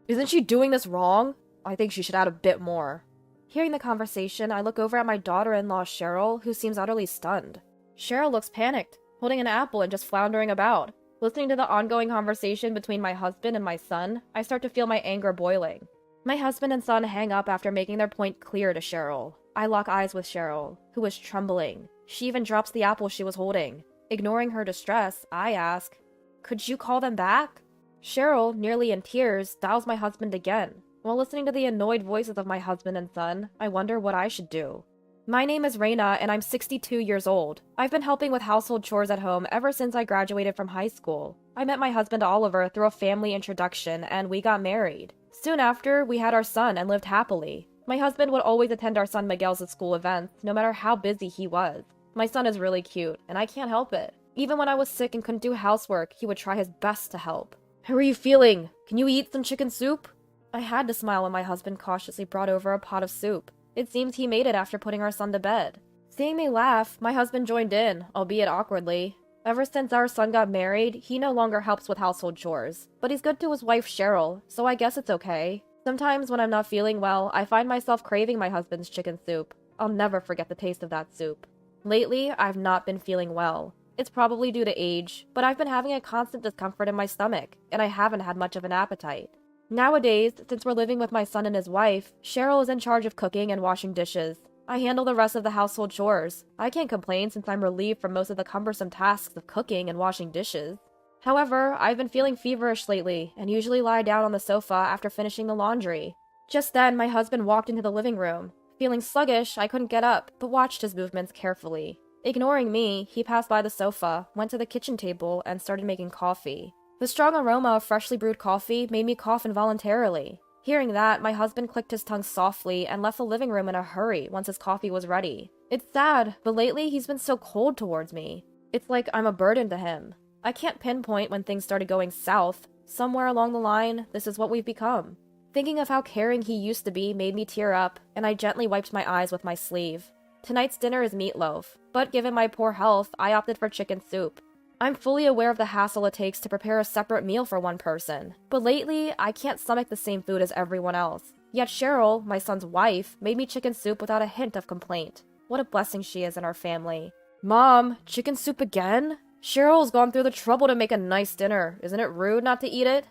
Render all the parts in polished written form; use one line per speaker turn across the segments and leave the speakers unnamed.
Isn't she doing this wrong? I think she should add a bit more. Hearing the conversation, I look over at my daughter-in-law Cheryl, who seems utterly stunned. Cheryl looks panicked, holding an apple and just floundering about. Listening to the ongoing conversation between my husband and my son, I start to feel my anger boiling. My husband and son hang up after making their point clear to Cheryl. I lock eyes with Cheryl, who was trembling. She even drops the apple she was holding. Ignoring her distress, I ask, "Could you call them back?" Cheryl, nearly in tears, dials my husband again. While listening to the annoyed voices of my husband and son, I wonder what I should do. My name is Reina, and I'm 62 years old. I've been helping with household chores at home ever since I graduated from high school. I met my husband Oliver through a family introduction, and we got married. Soon after, we had our son and lived happily. My husband would always attend our son Miguel's school events, no matter how busy he was. My son is really cute, and I can't help it. Even when I was sick and couldn't do housework, he would try his best to help. "How are you feeling? Can you eat some chicken soup?" I had to smile when my husband cautiously brought over a pot of soup. It seems he made it after putting our son to bed. Seeing me laugh, my husband joined in, albeit awkwardly. Ever since our son got married, he no longer helps with household chores. But he's good to his wife Cheryl, so I guess it's okay. Sometimes when I'm not feeling well, I find myself craving my husband's chicken soup. I'll never forget the taste of that soup. Lately, I've not been feeling well. It's probably due to age, but I've been having a constant discomfort in my stomach, and I haven't had much of an appetite. Nowadays, since we're living with my son and his wife, Cheryl is in charge of cooking and washing dishes. I handle the rest of the household chores. I can't complain since I'm relieved from most of the cumbersome tasks of cooking and washing dishes. However, I've been feeling feverish lately, and usually lie down on the sofa after finishing the laundry. Just then, my husband walked into the living room. Feeling sluggish, I couldn't get up, but watched his movements carefully. Ignoring me, he passed by the sofa, went to the kitchen table, and started making coffee. The strong aroma of freshly brewed coffee made me cough involuntarily. Hearing that, my husband clicked his tongue softly and left the living room in a hurry once his coffee was ready. It's sad, but lately he's been so cold towards me. It's like I'm a burden to him. I can't pinpoint when things started going south. Somewhere along the line, this is what we've become. Thinking of how caring he used to be made me tear up, and I gently wiped my eyes with my sleeve. Tonight's dinner is meatloaf, but given my poor health, I opted for chicken soup. I'm fully aware of the hassle it takes to prepare a separate meal for one person, but lately, I can't stomach the same food as everyone else. Yet Cheryl, my son's wife, made me chicken soup without a hint of complaint. What a blessing she is in our family. "Mom, chicken soup again? Cheryl's gone through the trouble to make a nice dinner. Isn't it rude not to eat it?"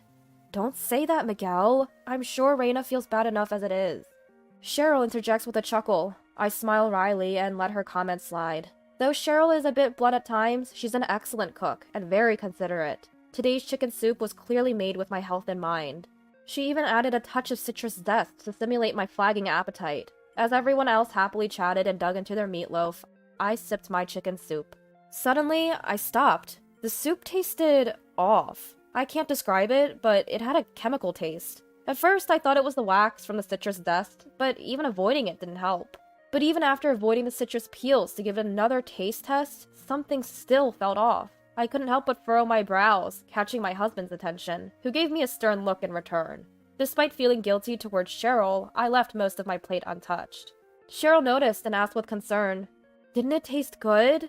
"Don't say that, Miguel. I'm sure Reina feels bad enough as it is." Cheryl interjects with a chuckle. I smile wryly and let her comment slide. Though Cheryl is a bit blunt at times, she's an excellent cook and very considerate. Today's chicken soup was clearly made with my health in mind. She even added a touch of citrus zest to simulate my flagging appetite. As everyone else happily chatted and dug into their meatloaf, I sipped my chicken soup. Suddenly, I stopped. The soup tasted off. I can't describe it, but it had a chemical taste. At first, I thought it was the wax from the citrus zest, but even avoiding it didn't help. But even after avoiding the citrus peels to give it another taste test, something still felt off. I couldn't help but furrow my brows, catching my husband's attention, who gave me a stern look in return. Despite feeling guilty towards Cheryl, I left most of my plate untouched. Cheryl noticed and asked with concern, "Didn't it taste good?"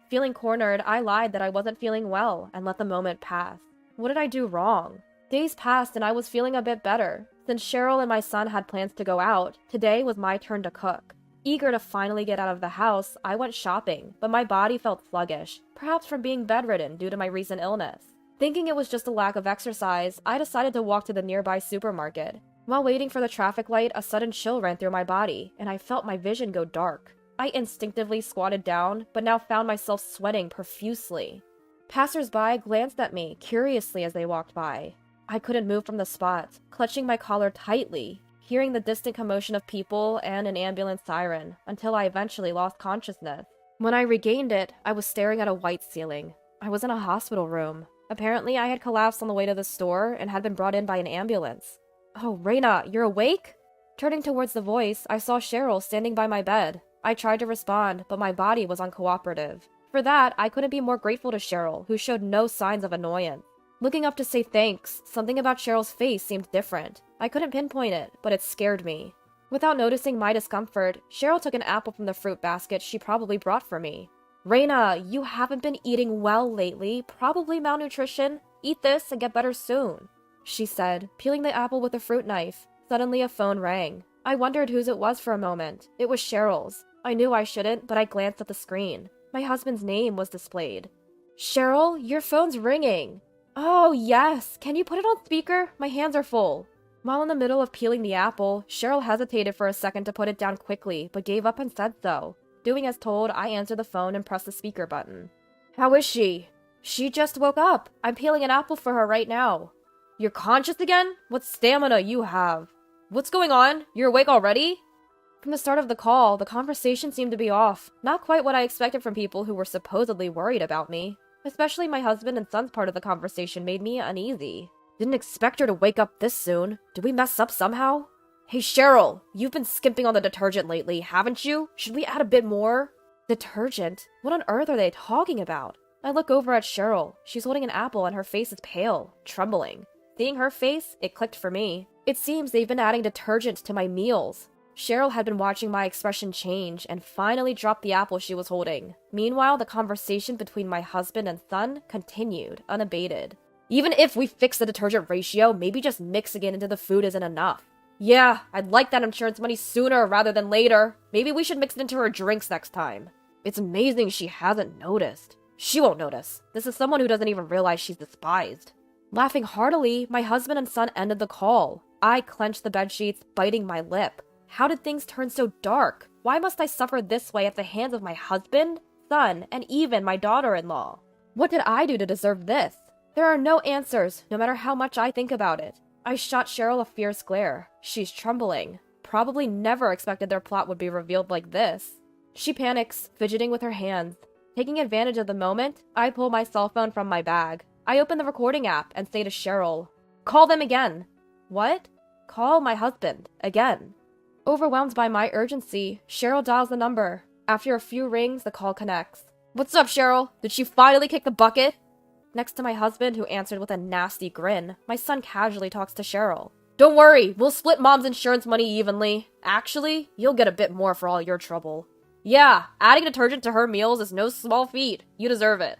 Feeling cornered, I lied that I wasn't feeling well and let the moment pass. What did I do wrong? Days passed and I was feeling a bit better. Since Cheryl and my son had plans to go out, today was my turn to cook. Eager to finally get out of the house, I went shopping, but my body felt sluggish, perhaps from being bedridden due to my recent illness. Thinking it was just a lack of exercise, I decided to walk to the nearby supermarket. While waiting for the traffic light, a sudden chill ran through my body, and I felt my vision go dark. I instinctively squatted down, but now found myself sweating profusely. Passers-by glanced at me curiously as they walked by. I couldn't move from the spot, clutching my collar tightly, hearing the distant commotion of people and an ambulance siren, until I eventually lost consciousness. When I regained it, I was staring at a white ceiling. I was in a hospital room. Apparently, I had collapsed on the way to the store and had been brought in by an ambulance. "Oh, Reina, you're awake?" Turning towards the voice, I saw Cheryl standing by my bed. I tried to respond, but my body was uncooperative. For that, I couldn't be more grateful to Cheryl, who showed no signs of annoyance. Looking up to say thanks, something about Cheryl's face seemed different. I couldn't pinpoint it, but it scared me. Without noticing my discomfort, Cheryl took an apple from the fruit basket she probably brought for me. "Reina, you haven't been eating well lately, probably malnutrition. Eat this and get better soon." she said, peeling the apple with a fruit knife. Suddenly a phone rang. I wondered whose it was for a moment. It was Cheryl's. I knew I shouldn't, but I glanced at the screen. My husband's name was displayed. Cheryl, your phone's ringing. Oh, yes. Can you put it on speaker? My hands are full. While in the middle of peeling the apple, Cheryl hesitated for a second to put it down quickly, but gave up and said so. Doing as told, I answered the phone and pressed the speaker button. How is she? She just woke up. I'm peeling an apple for her right now. You're conscious again? What stamina you have. What's going on? You're awake already? From the start of the call, the conversation seemed to be off. Not quite what I expected from people who were supposedly worried about me. Especially my husband and son's part of the conversation made me uneasy. Didn't expect her to wake up this soon. Did we mess up somehow? Hey Cheryl, you've been skimping on the detergent lately, haven't you? Should we add a bit more? Detergent? What on earth are they talking about? I look over at Cheryl. She's holding an apple and her face is pale, trembling. Seeing her face, it clicked for me. It seems they've been adding detergent to my meals. Cheryl had been watching my expression change and finally dropped the apple she was holding. Meanwhile, the conversation between my husband and son continued, unabated. Even if we fix the detergent ratio, maybe just mixing it into the food isn't enough. Yeah, I'd like that insurance money sooner rather than later. Maybe we should mix it into her drinks next time. It's amazing she hasn't noticed. She won't notice. This is someone who doesn't even realize she's despised. Laughing heartily, my husband and son ended the call. I clenched the bedsheets, biting my lip. How did things turn so dark? Why must I suffer this way at the hands of my husband, son, and even my daughter-in-law? What did I do to deserve this? There are no answers, no matter how much I think about it. I shot Cheryl a fierce glare. She's trembling. Probably never expected their plot would be revealed like this. She panics, fidgeting with her hands. Taking advantage of the moment, I pull my cell phone from my bag. I open the recording app and say to Cheryl, "Call them again." What? Call my husband. Again. Overwhelmed by my urgency, Cheryl dials the number. After a few rings, the call connects. What's up, Cheryl? Did she finally kick the bucket? Next to my husband, who answered with a nasty grin, my son casually talks to Cheryl. Don't worry, we'll split mom's insurance money evenly. Actually, you'll get a bit more for all your trouble. Yeah, adding detergent to her meals is no small feat. You deserve it.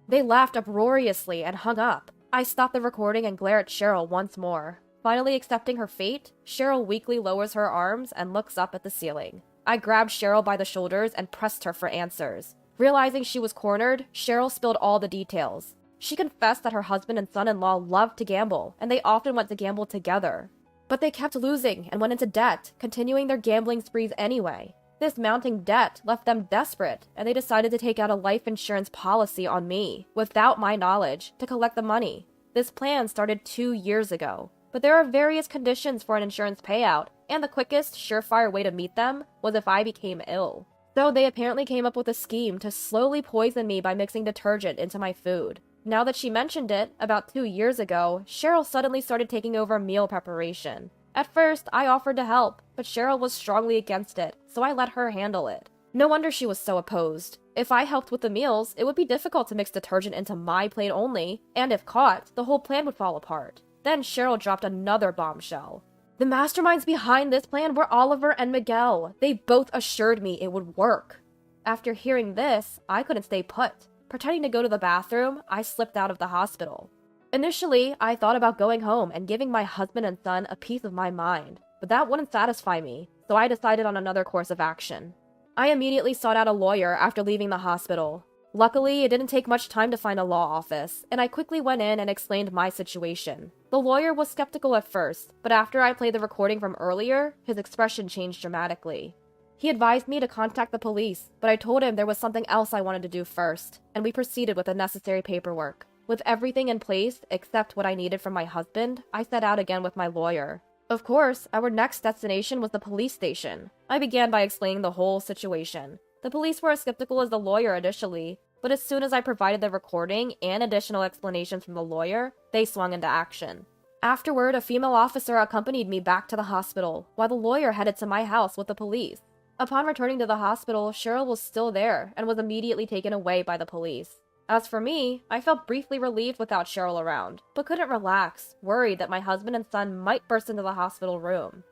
They laughed uproariously and hung up. I stop the recording and glare at Cheryl once more. Finally accepting her fate, Cheryl weakly lowers her arms and looks up at the ceiling. I grabbed Cheryl by the shoulders and pressed her for answers. Realizing she was cornered, Cheryl spilled all the details. She confessed that her husband and son-in-law loved to gamble, and they often went to gamble together. But they kept losing and went into debt, continuing their gambling sprees anyway. This mounting debt left them desperate, and they decided to take out a life insurance policy on me, without my knowledge, to collect the money. This plan started 2 years ago. But there are various conditions for an insurance payout, and the quickest, surefire way to meet them was if I became ill. So they apparently came up with a scheme to slowly poison me by mixing detergent into my food. Now that she mentioned it, about 2 years ago, Cheryl suddenly started taking over meal preparation. At first, I offered to help, but Cheryl was strongly against it, so I let her handle it. No wonder she was so opposed. If I helped with the meals, it would be difficult to mix detergent into my plate only, and if caught, the whole plan would fall apart. Then Cheryl dropped another bombshell. The masterminds behind this plan were Oliver and Miguel. They both assured me it would work. After hearing this, I couldn't stay put. Pretending to go to the bathroom, I slipped out of the hospital. Initially, I thought about going home and giving my husband and son a piece of my mind, but that wouldn't satisfy me, so I decided on another course of action. I immediately sought out a lawyer after leaving the hospital. Luckily, it didn't take much time to find a law office, and I quickly went in and explained my situation. The lawyer was skeptical at first, but after I played the recording from earlier, his expression changed dramatically. He advised me to contact the police, but I told him there was something else I wanted to do first, and we proceeded with the necessary paperwork. With everything in place, except what I needed from my husband, I set out again with my lawyer. Of course, our next destination was the police station. I began by explaining the whole situation. The police were as skeptical as the lawyer initially, but as soon as I provided the recording and additional explanations from the lawyer, they swung into action. Afterward, a female officer accompanied me back to the hospital, while the lawyer headed to my house with the police. Upon returning to the hospital, Cheryl was still there and was immediately taken away by the police. As for me, I felt briefly relieved without Cheryl around, but couldn't relax, worried that my husband and son might burst into the hospital room.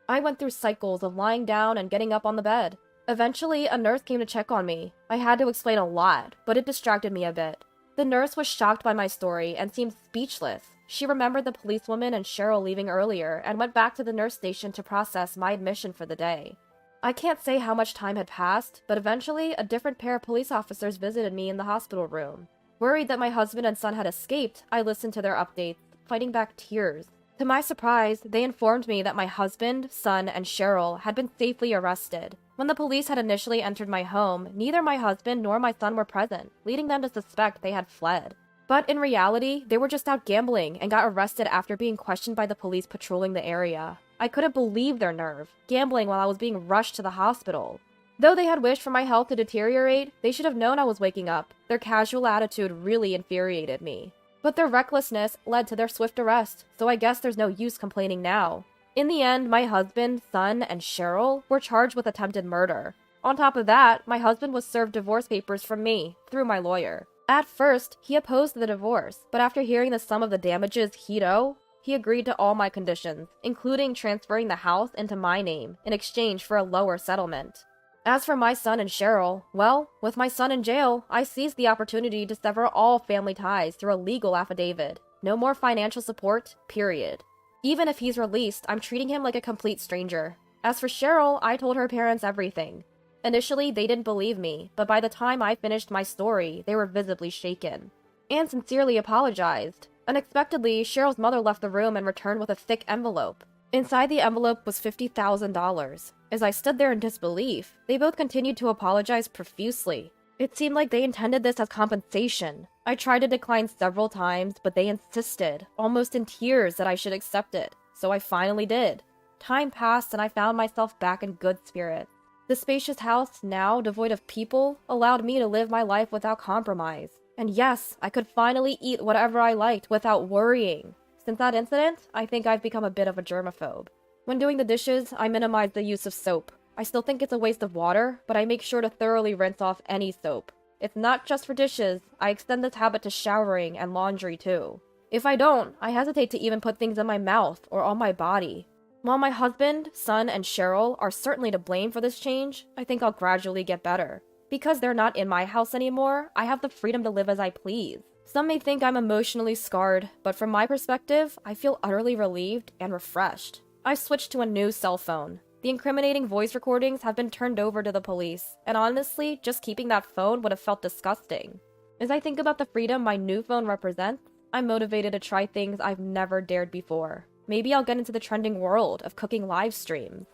I went through cycles of lying down and getting up on the bed. Eventually, a nurse came to check on me. I had to explain a lot, but it distracted me a bit. The nurse was shocked by my story and seemed speechless. She remembered the policewoman and Cheryl leaving earlier and went back to the nurse station to process my admission for the day. I can't say how much time had passed, but eventually a different pair of police officers visited me in the hospital room. Worried that my husband and son had escaped, I listened to their updates, fighting back tears. To my surprise, they informed me that my husband, son, and Cheryl had been safely arrested. When the police had initially entered my home, neither my husband nor my son were present, leading them to suspect they had fled. But in reality, they were just out gambling and got arrested after being questioned by the police patrolling the area. I couldn't believe their nerve, gambling while I was being rushed to the hospital. Though they had wished for my health to deteriorate, they should have known I was waking up. Their casual attitude really infuriated me. But their recklessness led to their swift arrest, so I guess there's no use complaining now. In the end, my husband, son, and Cheryl were charged with attempted murder. On top of that, my husband was served divorce papers from me, through my lawyer. At first, he opposed the divorce, but after hearing the sum of the damages he'd owe, he agreed to all my conditions, including transferring the house into my name in exchange for a lower settlement. As for my son and Cheryl, well, with my son in jail, I seized the opportunity to sever all family ties through a legal affidavit. No more financial support, period. Even if he's released, I'm treating him like a complete stranger. As for Cheryl, I told her parents everything. Initially, they didn't believe me, but by the time I finished my story, they were visibly shaken. And sincerely apologized. Unexpectedly, Cheryl's mother left the room and returned with a thick envelope. Inside the envelope was $50,000. As I stood there in disbelief, they both continued to apologize profusely. It seemed like they intended this as compensation. I tried to decline several times, but they insisted, almost in tears, that I should accept it, so I finally did. Time passed and I found myself back in good spirits. The spacious house, now devoid of people, allowed me to live my life without compromise. And yes, I could finally eat whatever I liked without worrying. Since that incident, I think I've become a bit of a germaphobe. When doing the dishes, I minimize the use of soap. I still think it's a waste of water, but I make sure to thoroughly rinse off any soap. It's not just for dishes, I extend this habit to showering and laundry too. If I don't, I hesitate to even put things in my mouth or on my body. While my husband, son, and Cheryl are certainly to blame for this change, I think I'll gradually get better. Because they're not in my house anymore, I have the freedom to live as I please. Some may think I'm emotionally scarred, but from my perspective, I feel utterly relieved and refreshed. I've switched to a new cell phone. The incriminating voice recordings have been turned over to the police, and honestly, just keeping that phone would have felt disgusting. As I think about the freedom my new phone represents, I'm motivated to try things I've never dared before. Maybe I'll get into the trending world of cooking live streams.